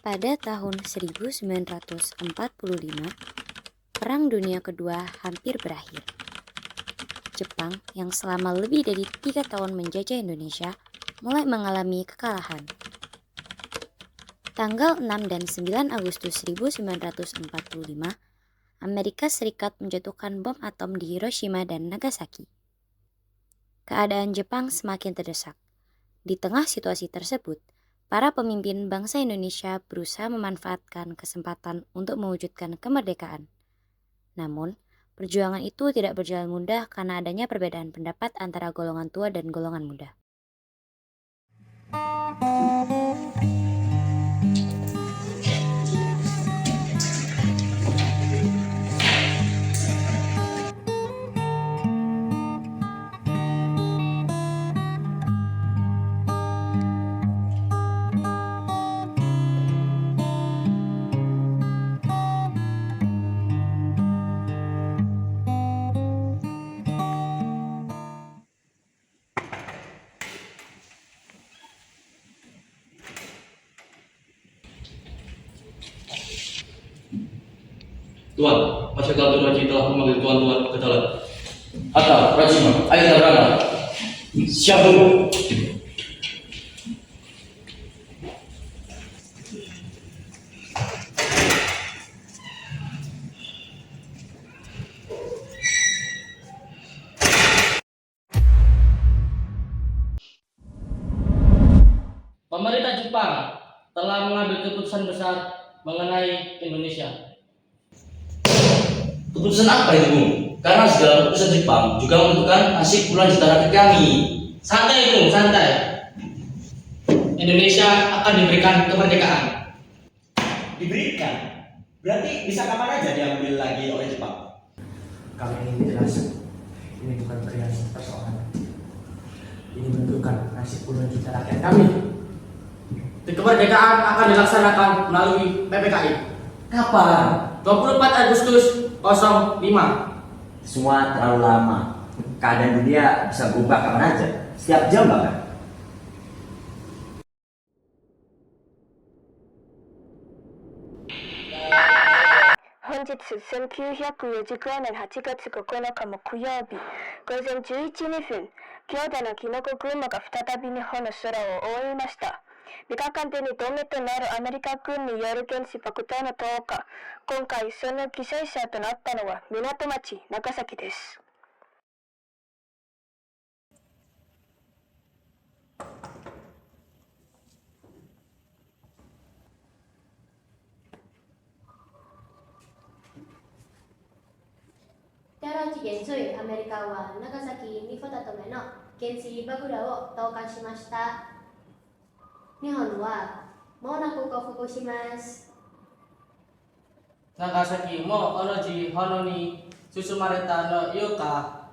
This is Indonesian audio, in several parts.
Pada tahun 1945, Perang Dunia Kedua hampir berakhir. Jepang yang selama lebih dari 3 tahun menjajah Indonesia mulai mengalami kekalahan. Tanggal 6 dan 9 Agustus 1945, Amerika Serikat menjatuhkan bom atom di Hiroshima dan Nagasaki. Keadaan Jepang semakin terdesak. Di tengah situasi tersebut, para pemimpin bangsa Indonesia berusaha memanfaatkan kesempatan untuk mewujudkan kemerdekaan. Namun, perjuangan itu tidak berjalan mudah karena adanya perbedaan pendapat antara golongan tua dan golongan muda. Tuan, Masyarakat Raji telah memanggil tuan-tuan ke dalam. Hatta, Rajima, ayo berangkat. Siap dulu. Pemerintah Jepang telah mengambil keputusan besar mengenai Indonesia. Keputusan apa itu, Bung? Karena segala keputusan Jepang juga menentukan nasib puluhan juta rakyat kami. Santai, Bung, santai. Indonesia akan diberikan kemerdekaan. Diberikan? Berarti bisa kapan aja diambil lagi oleh Jepang? Kami ingin menjelaskan, ini bukan perihal persoalan. Ini menentukan nasib puluhan juta rakyat kami. Kemerdekaan akan dilaksanakan melalui PPKI. Kapan? 24 Agustus 05. Semua terlalu lama. Keadaan dunia bisa berubah kapan aja. Setiap jam bahkan. Honjitsu 1940年8月9日木曜日午前11時2分、強大なキノコ雲が再び日本の空を覆いました。未果敢で2度目となるアメリカ軍による原子爆弾の投下。今回その犠牲者となったのは港町長崎です。第8元帥アメリカは長崎に2ための原子爆弾を投下しました。日本はもうなく降伏します。 Nagasaki mo onoji hono ni Susumareta no Yoka,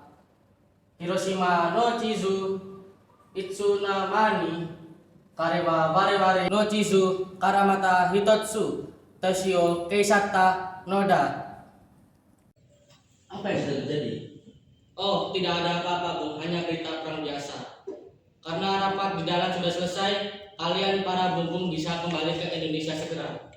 Hiroshima no Chizu Itsunamani, Karewa Bareware no Chizu Karamata Hitotsu, Toshio Keisata Noda. Apa yang sudah terjadi? Oh, tidak ada apa-apa, Bung, hanya berita perang biasa. Karena rapat di dalam sudah selesai, kalian para bumbung bisa kembali ke Indonesia segera.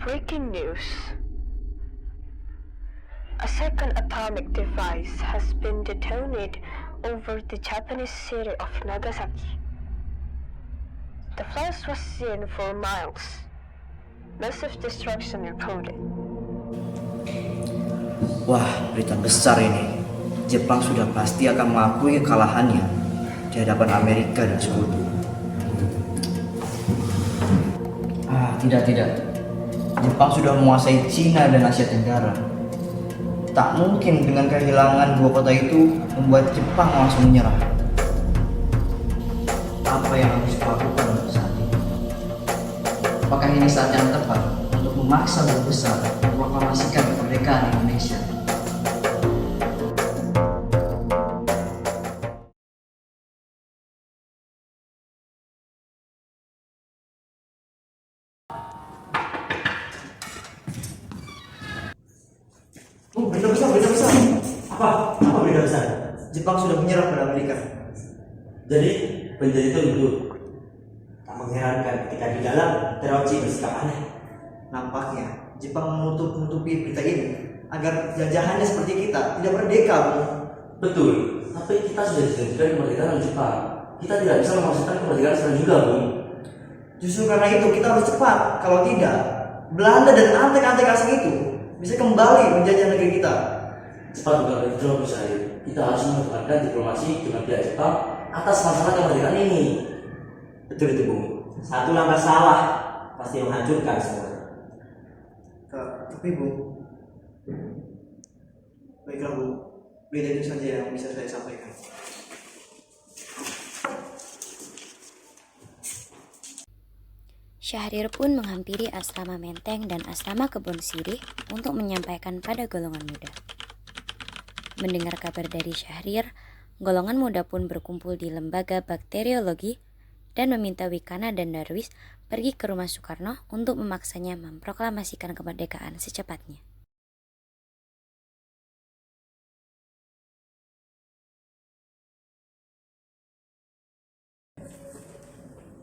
Breaking news. A second atomic device has been detonated over the Japanese city of Nagasaki. The flash was seen for miles. Massive destruction reported. Wah, berita besar ini. Jepang sudah pasti akan mengakui kekalahannya di hadapan Amerika dan sekutu. Tidak. Jepang sudah menguasai Cina dan Asia Tenggara. Tak mungkin dengan kehilangan dua kota itu membuat Jepang langsung menyerah. Apa yang harus dilakukan untuk saat ini? Apakah ini saat yang tepat untuk memaksa berbesar memproklamasikan kemerdekaan Indonesia? Jepang sudah menyerah pada Amerika. Jadi penjajah itu duduk. Tak mengherankan ketika di dalam Terauchi bersikap aneh. Nampaknya Jepang menutupi berita ini agar jajahannya seperti kita tidak merdeka, Bung. Betul, tapi kita sudah dijanjikan kemerdekaan oleh Jepang. Kita tidak bisa memaksakan kemerdekaan sekarang juga, Bung. Justru karena itu kita harus cepat. Kalau tidak, Belanda dan antek-antek asing itu bisa kembali menjajah negeri kita. Cepat bukan berarti Bu Syahrir. Kita harus mengedepankan diplomasi dengan pihak Jepang atas masalah kemerdekaan ini. Betul itu, Bung. Satu langkah salah pasti menghancurkan semua. Tapi Bu, baiklah Bu, berita itu saja yang bisa saya sampaikan. Syahrir pun menghampiri asrama Menteng dan asrama Kebon Sirih untuk menyampaikan pada golongan muda. Mendengar kabar dari Syahrir, golongan muda pun berkumpul di lembaga bakteriologi dan meminta Wikana dan Darwis pergi ke rumah Soekarno untuk memaksanya memproklamasikan kemerdekaan secepatnya.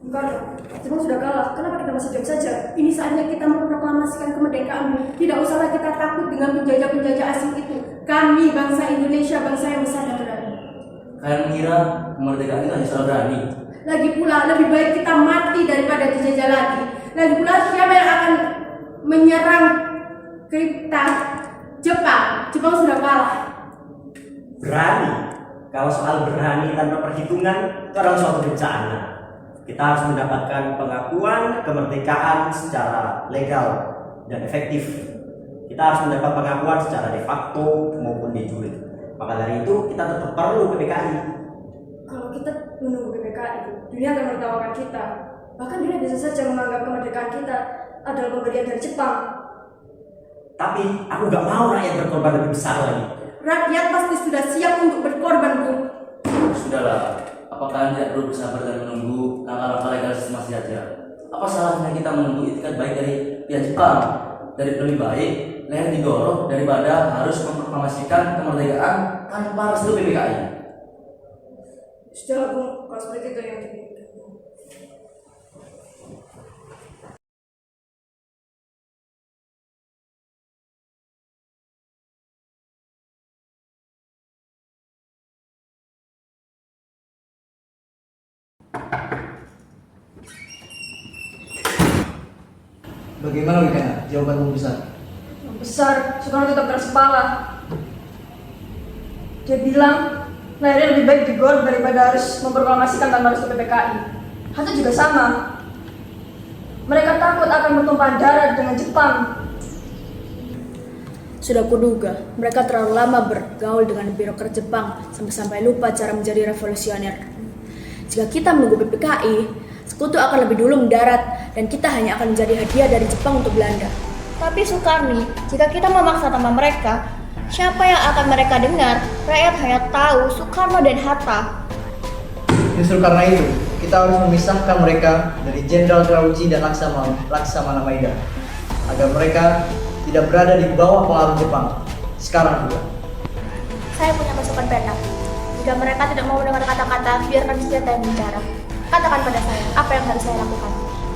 Enggak, Jepang sudah kalah. Kenapa kita masih diam saja? Ini saatnya kita memproklamasikan kemerdekaan. Tidak usahlah kita takut dengan penjajah-penjajah asing itu. Kami bangsa Indonesia, bangsa yang besar dan berani. Kalian mengira kemerdekaan itu hanya soal berani? Lagi pula, lebih baik kita mati daripada dijajah lagi. Lagi pula, siapa yang akan menyerang kita? Jepang. Jepang sudah kalah. Berani? Kalau soal berani tanpa perhitungan, itu adalah suatu bencana. Kita harus mendapatkan pengakuan kemerdekaan secara legal dan efektif. Kita harus mendapat pengakuan secara de facto maupun de jure. Maka dari itu kita tetap perlu PPKI. Kalau kita menunggu PPKI, dunia akan menertawakan kita. Bahkan dunia bisa saja menganggap kemerdekaan kita adalah pemberian dari Jepang. Tapi aku gak mau rakyat berkorban lebih besar lagi. Rakyat pasti sudah siap untuk berkorban, Bu. Sudahlah, apa kalian tidak perlu bersabar dan menunggu langkah-langkah legalisasi masih saja? Apa salahnya kita menunggu itikat baik dari pihak Jepang? Dari lebih baik, leher digorok daripada harus memproklamasikan kemerdekaan tanpa restu PPKI. Sudah, Bu. Kalau seperti itu yang diinginkan. Bagaimana Wikana? Jawabanmu besar. Besar, Soekarno tetap keras kepala. Dia bilang, lehernya lebih baik digorok daripada harus memproklamasikan tanpa restu PPKI. Hatta juga sama. Mereka takut akan bertumpahan darah dengan Jepang. Sudah kuduga, mereka terlalu lama bergaul dengan birokrat Jepang sampai lupa cara menjadi revolusioner. Jika kita menunggu PPKI, sekutu akan lebih dulu mendarat dan kita hanya akan menjadi hadiah dari Jepang untuk Belanda. Tapi Sukarni, jika kita memaksa nama mereka, siapa yang akan mereka dengar? Rakyat hanya tahu Soekarno dan Hatta. Justru karena itu, kita harus memisahkan mereka dari Jenderal Terauchi dan Laksamana Maeda agar mereka tidak berada di bawah pengaruh Jepang sekarang juga. Saya punya pasukan peta. Jika mereka tidak mau mendengar kata-kata, biarkan senjata yang bicara. Katakan pada saya, apa yang harus saya lakukan?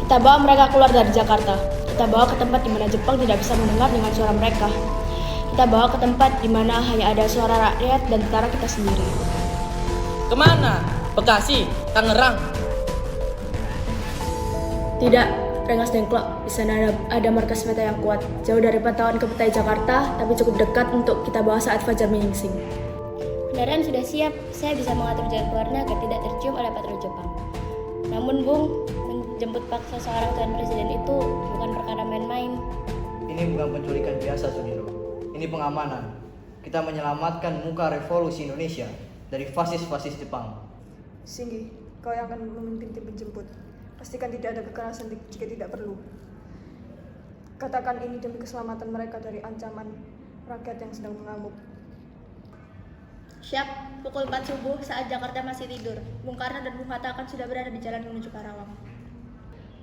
Kita bawa mereka keluar dari Jakarta. Kita bawa ke tempat di mana Jepang tidak bisa mendengar dengan suara mereka. Kita bawa ke tempat di mana hanya ada suara rakyat dan tentara kita sendiri. Kemana? Bekasi? Tangerang? Tidak, Rengas Dengklok. Di sana ada markas peta yang kuat. Jauh dari pantauan ke peta Jakarta, tapi cukup dekat untuk kita bawa saat fajar menyingsing. Kendaraan sudah siap, saya bisa mengatur jalan keluarnya agar tidak tercium oleh patroli Jepang. Namun Bung, menjemput paksa seorang tuan presiden itu bukan perkara main-main. Ini bukan penculikan biasa, Sudiro. Ini pengamanan. Kita menyelamatkan muka revolusi Indonesia dari fasis-fasis Jepang. Singgi, kau yang akan memimpin tim penjemput. Pastikan tidak ada kekerasan jika tidak perlu. Katakan ini demi keselamatan mereka dari ancaman rakyat yang sedang mengamuk. Siap, pukul 4 subuh saat Jakarta masih tidur. Bung Karno dan Bung Hatta akan sudah berada di jalan menuju Karawang.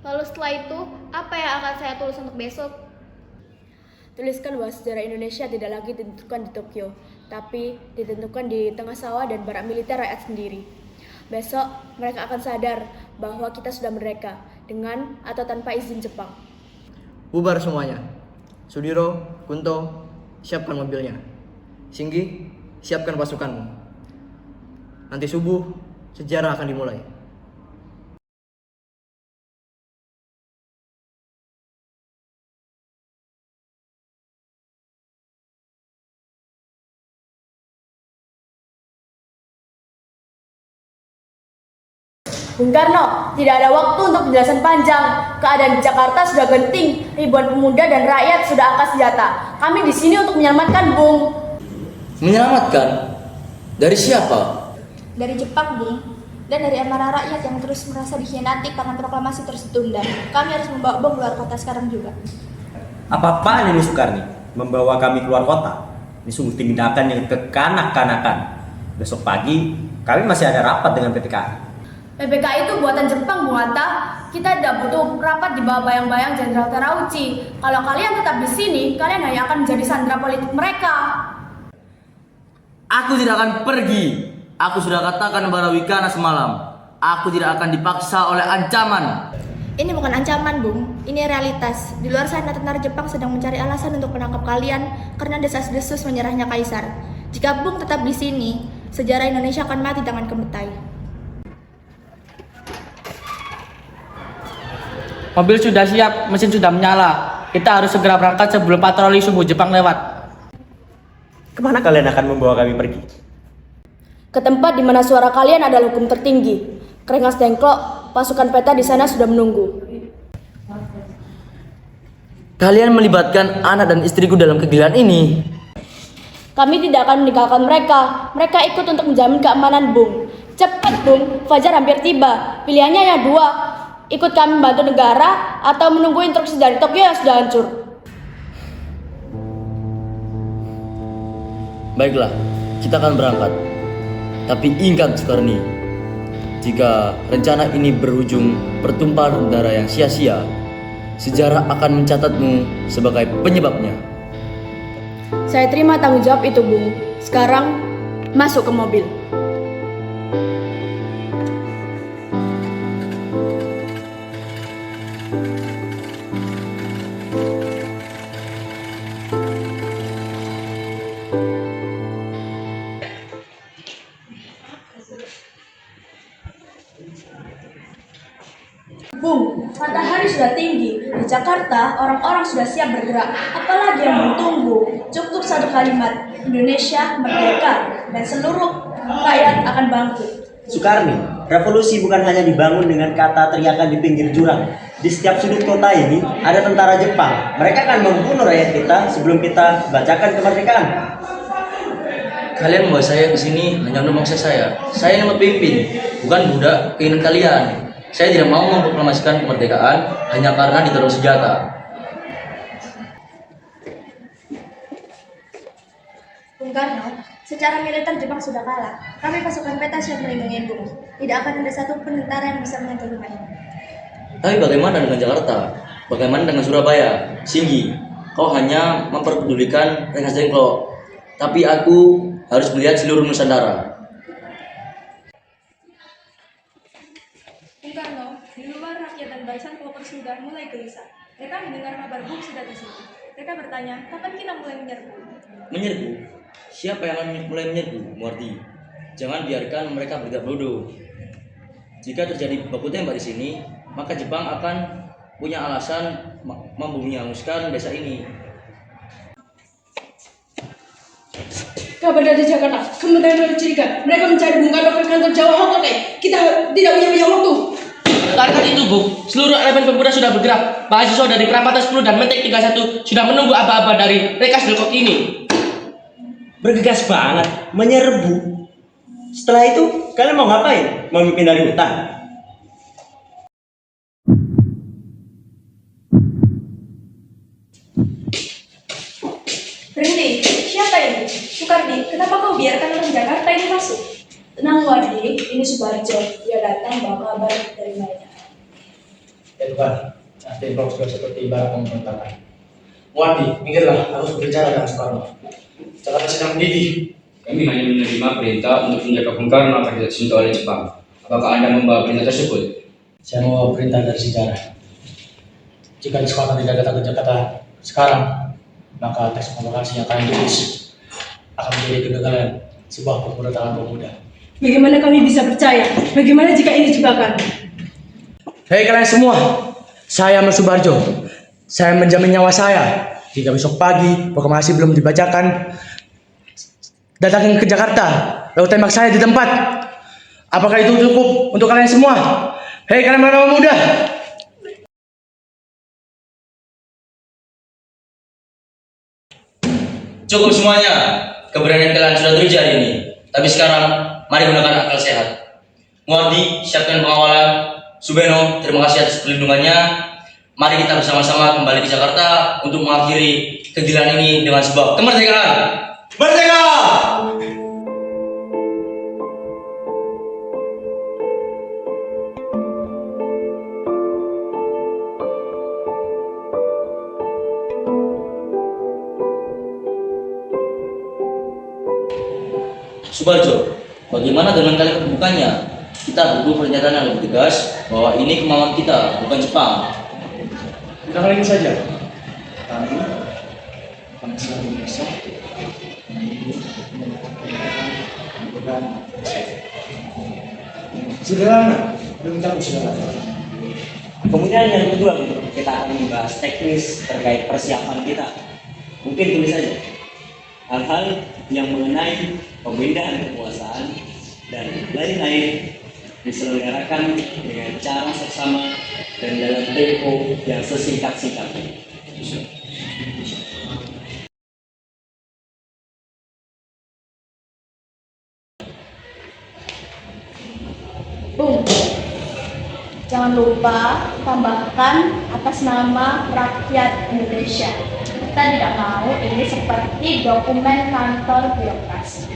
Lalu setelah itu, apa yang akan saya tulis untuk besok? Tuliskan bahwa sejarah Indonesia tidak lagi ditentukan di Tokyo, tapi ditentukan di tengah sawah dan barak militer rakyat sendiri. Besok mereka akan sadar bahwa kita sudah merdeka, dengan atau tanpa izin Jepang. Bubar semuanya. Sudiro, Kunto, siapkan mobilnya. Singgi, siapkan pasukanmu. Nanti subuh, sejarah akan dimulai. Bung Karno, tidak ada waktu untuk penjelasan panjang. Keadaan di Jakarta sudah genting. Ribuan pemuda dan rakyat sudah angkat senjata. Kami di sini untuk menyelamatkan, Bung. Menyelamatkan? Dari siapa? Dari Jepang, Bung. Dan dari amarah rakyat yang terus merasa dikhianati karena proklamasi terus ditunda. Kami harus membawa bom keluar kota sekarang juga. Apa-apaan ini Soekarni? Membawa kami keluar kota? Ini sungguh tindakan yang kekanak-kanakan. Besok pagi, kami masih ada rapat dengan PPKI. PPKI itu buatan Jepang, Bung Hatta. Kita tidak butuh rapat di bawah bayang-bayang Jenderal Terauchi. Kalau kalian tetap di sini, kalian hanya akan menjadi sandera politik mereka. Aku tidak akan pergi. Aku sudah katakan kepada Wikana semalam. Aku tidak akan dipaksa oleh ancaman. Ini bukan ancaman, Bung. Ini realitas. Di luar sana tentara Jepang sedang mencari alasan untuk menangkap kalian karena desas-desus menyerahnya kaisar. Jika Bung tetap di sini, sejarah Indonesia akan mati tangan kemetai. Mobil sudah siap, mesin sudah menyala. Kita harus segera berangkat sebelum patroli subuh Jepang lewat. Kemana kalian akan membawa kami pergi? Ke tempat di mana suara kalian adalah hukum tertinggi. Kerengas Dengklok, pasukan peta di sana sudah menunggu. Kalian melibatkan anak dan istriku dalam kegilaan ini. Kami tidak akan meninggalkan mereka. Mereka ikut untuk menjamin keamanan, Bung. Cepat, Bung. Fajar hampir tiba. Pilihannya hanya dua. Ikut kami membantu negara atau menunggu instruksi dari Tokyo yang sudah hancur. Baiklah, kita akan berangkat. Tapi ingat Soekarni, jika rencana ini berujung pertumpahan darah yang sia-sia, sejarah akan mencatatmu sebagai penyebabnya. Saya terima tanggung jawab itu, Bung. Sekarang, masuk ke mobil. Bung, matahari sudah tinggi. Di Jakarta, orang-orang sudah siap bergerak. Apalagi yang mau tunggu? Cukup satu kalimat, Indonesia merdeka, dan seluruh rakyat akan bangkit. Soekarni, revolusi bukan hanya dibangun dengan kata teriakan di pinggir jurang. Di setiap sudut kota ini ada tentara Jepang. Mereka akan membunuh rakyat kita sebelum kita bacakan kemerdekaan. Kalian membawa saya ke sini hanya untuk memaksa saya. Saya yang memimpin, bukan budak keinginan kalian. Saya tidak mau memproklamasikan kemerdekaan hanya karena didorong senjata. Bung Karno, secara militer Jepang sudah kalah. Kami pasukan peta siap melindungi Bung. Tidak akan ada satupun tentara yang bisa menyentuh rumah ini. Tapi bagaimana dengan Jakarta? Bagaimana dengan Surabaya? Singgi, kau hanya memperdulikan Rengas Dengklok. Tapi aku harus melihat seluruh Nusantara. Bung Karno, di luar rakyat dan barisan pelopor sudah mulai gelisah. Mereka mendengar kabar Bung sudah di sini. Mereka bertanya, kapan kita mulai menyerbu? Menyerbu? Siapa yang akan mulai menyerbu, Muardi? Jangan biarkan mereka bergerak bodoh. Jika terjadi baku tembak di sini, maka Jepang akan punya alasan menghanguskan desa ini. Kabar dari Jakarta, kementerian mencurigakan. Mereka mencari Bung Karno ke kantor Jawa Hotel. Kita tidak punya banyak waktu. Katakan itu, Bu. Seluruh elemen pemuda sudah bergerak. Mahasiswa dari Perapatan 10 dan Mentek 31 sudah menunggu aba-aba dari Rengas Dengklok ini. Bergegas banget, menyerbu. Setelah itu, kalian mau ngapain? Memimpin dari hutan? Berhenti, siapa ini? Soekardi, kenapa kau biarkan orang Jakarta ini masuk? Tenang, Wadi. Ini Subarjo. Dia datang bawa kabar dari mereka. Ya Tuhan, Dengklok sudah seperti ibarat pemberontakan. Wadi, minggirlah, harus berbicara dengan Soekarno. Jakarta sedang mendidih. Kami hanya menerima perintah untuk menjaga Bung Karno agar tidak disentuh oleh Jepang. Apakah Anda membawa perintah tersebut? Saya mau perintah dari sejarah. Jika disepakati tidak datang ke Jakarta sekarang, maka teks proklamasi yang kalian tulis akan menjadi kegagalan sebuah pemberontakan pemuda. Bagaimana kami bisa percaya? Bagaimana jika ini jebakan? Hei kalian semua, saya Amir Subarjo. Saya menjamin nyawa saya. Jika besok pagi proklamasi belum dibacakan, datangin ke Jakarta, lalu tembak saya di tempat. Apakah itu cukup untuk kalian semua? Hei kalian para pemuda! Cukup semuanya. Keberanian kalian sudah teruji hari ini. Tapi sekarang, mari gunakan akal sehat. Muardi, siapkan pengawalan. Subeno, terima kasih atas perlindungannya. Mari kita bersama-sama kembali ke Jakarta untuk mengakhiri kegilaan ini dengan sebuah kemerdekaan. Merdeka! Subarjo, bagaimana dengan kalian kebukannya? Kita butuh pernyataan yang lebih tegas bahwa ini kemauan kita, bukan Jepang. Kita kali ini saja. Kami bangsa Indonesia sederhana, belum tahu sederhana. Kemudian yang kedua, kita akan membahas teknis terkait persiapan kita. Mungkin tulis saja hal-hal yang mengenai pemindahan kekuasaan dan lain-lain diselenggarakan dengan cara seksama dan dalam tempo yang sesingkat-singkatnya. Bung, jangan lupa tambahkan atas nama rakyat Indonesia. Kita tidak mau ini seperti dokumen kantor birokrasi.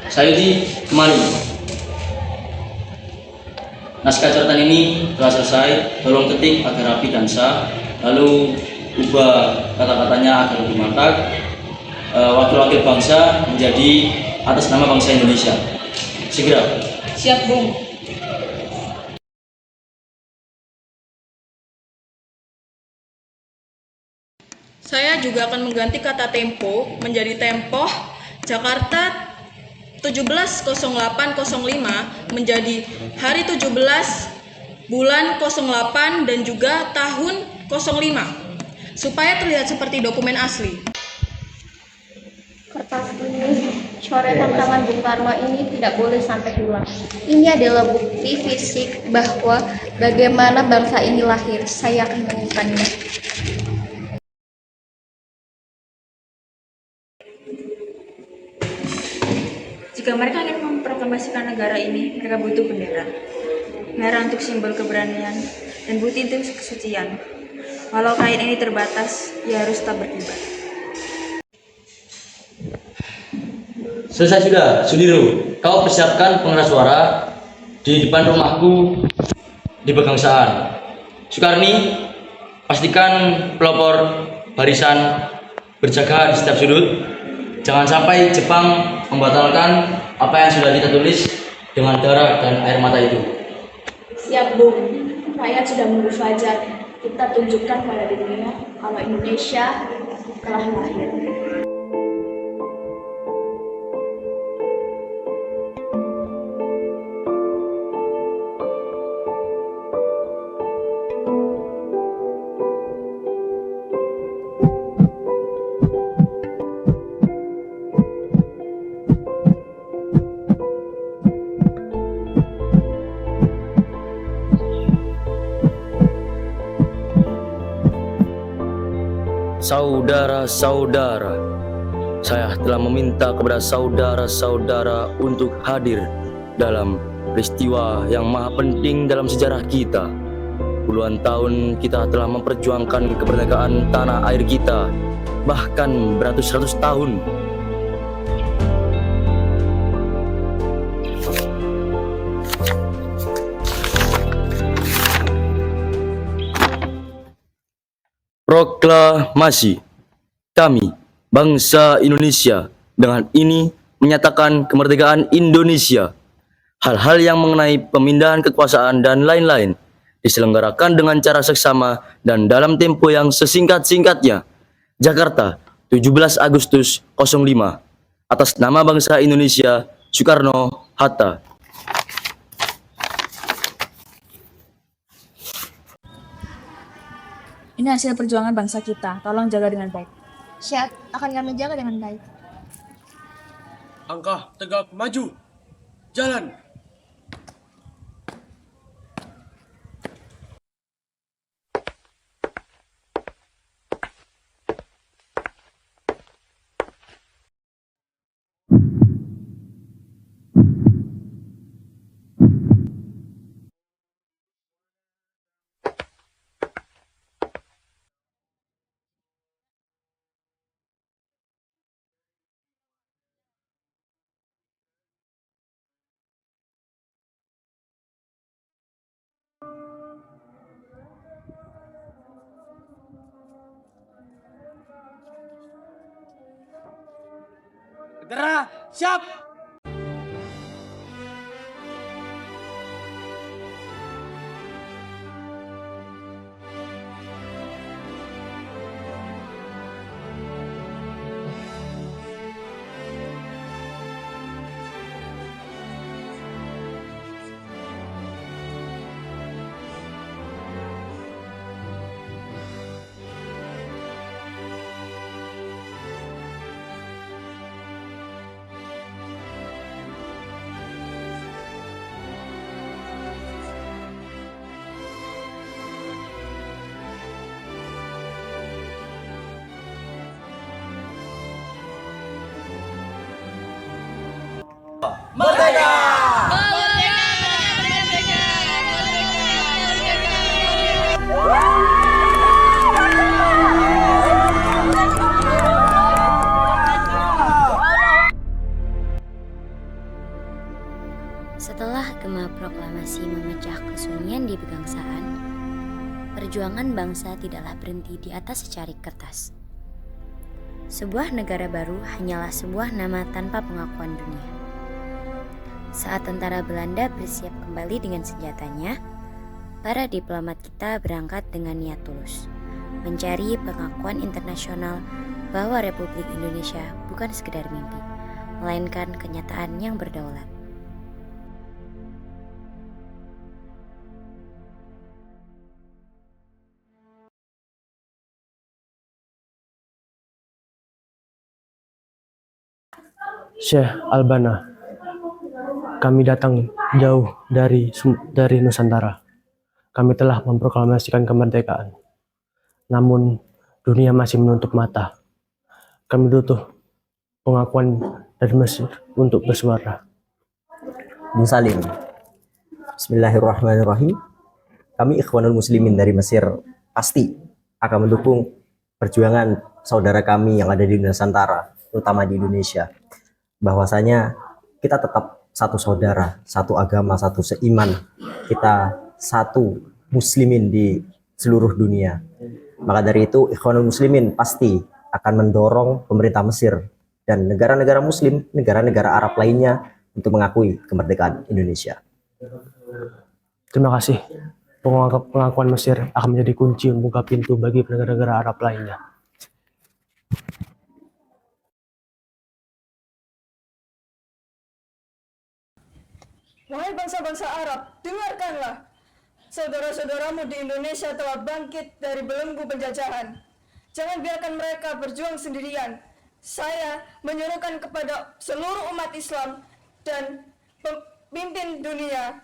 Sayuti, kemari. Naskah catatan ini telah selesai. Tolong ketik agar rapi dan sah. Lalu ubah kata-katanya agar lebih mantap. Wakil-wakil bangsa menjadi atas nama bangsa Indonesia. Segera. Siap, Bung. Saya juga akan mengganti kata tempo menjadi tempoh. Jakarta 170805 menjadi hari 17 bulan 08 dan juga tahun 05 supaya terlihat seperti dokumen asli. Kertas ini, coretan tangan Bung Karno ini tidak boleh sampai hilang. Ini adalah bukti fisik bahwa bagaimana bangsa ini lahir. Saya akan menyimpannya. Jika mereka ingin memproklamasikan negara ini, mereka butuh bendera. Merah untuk simbol keberanian dan putih untuk kesucian. Walau kain ini terbatas, ia harus tetap berkibar. Selesai sudah, Sudiro. Kau persiapkan pengeras suara di depan rumahku di Pegangsaan. Sukarni, pastikan pelopor barisan berjaga di setiap sudut. Jangan sampai Jepang membatalkan apa yang sudah kita tulis dengan darah dan air mata itu. Siap, Bung. Rakyat sudah menunggu fajar. Kita tunjukkan pada dunia kalau Indonesia telah lahir. Saudara-saudara, saya telah meminta kepada saudara-saudara untuk hadir dalam peristiwa yang maha penting dalam sejarah kita. Puluhan tahun kita telah memperjuangkan kemerdekaan tanah air kita, bahkan beratus-ratus tahun. Proklamasi. Kami, bangsa Indonesia, dengan ini menyatakan kemerdekaan Indonesia. Hal-hal yang mengenai pemindahan kekuasaan dan lain-lain diselenggarakan dengan cara seksama dan dalam tempo yang sesingkat-singkatnya. Jakarta, 17 Agustus 05. Atas nama bangsa Indonesia, Soekarno-Hatta. Ini hasil perjuangan bangsa kita. Tolong jaga dengan baik. Siap, akan kami jaga dengan baik. Langkah tegak maju. Jalan. Segera, siap! Setelah gema proklamasi memecah kesunyian di kebangsaan, perjuangan bangsa tidaklah berhenti di atas secari kertas. Sebuah negara baru hanyalah sebuah nama tanpa pengakuan dunia. Saat tentara Belanda bersiap kembali dengan senjatanya, para diplomat kita berangkat dengan niat tulus, mencari pengakuan internasional bahwa Republik Indonesia bukan sekedar mimpi, melainkan kenyataan yang berdaulat. Syekh Albana, kami datang jauh dari Nusantara. Kami telah memproklamasikan kemerdekaan. Namun, dunia masih menutup mata. Kami butuh pengakuan dari Mesir untuk bersuara. Bung Salim. Bismillahirrahmanirrahim. Kami Ikhwanul Muslimin dari Mesir pasti akan mendukung perjuangan saudara kami yang ada di Nusantara, terutama di Indonesia. Bahwasanya kita tetap satu saudara, satu agama, satu seiman. Kita satu muslimin di seluruh dunia. Maka dari itu Ikhwanul Muslimin pasti akan mendorong pemerintah Mesir dan negara-negara muslim, negara-negara Arab lainnya untuk mengakui kemerdekaan Indonesia. Terima kasih. Pengakuan Mesir akan menjadi kunci membuka pintu bagi negara-negara Arab lainnya. Wahai bangsa-bangsa Arab, dengarkanlah. Saudara-saudaramu di Indonesia telah bangkit dari belenggu penjajahan. Jangan biarkan mereka berjuang sendirian. Saya menyerukan kepada seluruh umat Islam dan pemimpin dunia,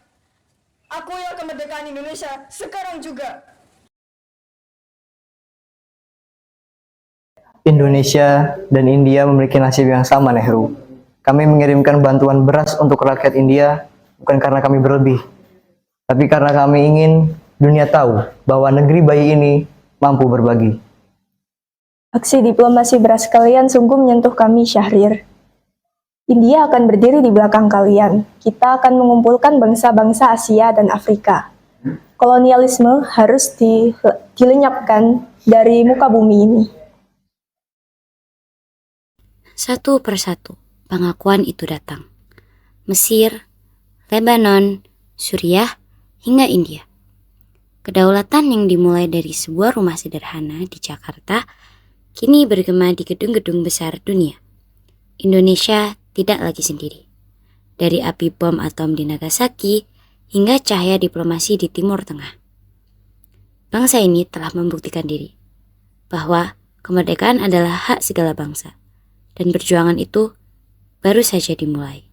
akuilah kemerdekaan Indonesia sekarang juga. Indonesia dan India memiliki nasib yang sama, Nehru. Kami mengirimkan bantuan beras untuk rakyat India bukan karena kami berlebih, tapi karena kami ingin dunia tahu bahwa negeri bayi ini mampu berbagi. Aksi diplomasi beras kalian sungguh menyentuh kami, Syahrir. India akan berdiri di belakang kalian. Kita akan mengumpulkan bangsa-bangsa Asia dan Afrika. Kolonialisme harus dilenyapkan dari muka bumi ini. Satu persatu, pengakuan itu datang. Mesir, Lebanon, Suriah, hingga India. Kedaulatan yang dimulai dari sebuah rumah sederhana di Jakarta kini bergema di gedung-gedung besar dunia. Indonesia tidak lagi sendiri. Dari api bom atom di Nagasaki hingga cahaya diplomasi di Timur Tengah. Bangsa ini telah membuktikan diri bahwa kemerdekaan adalah hak segala bangsa dan perjuangan itu baru saja dimulai.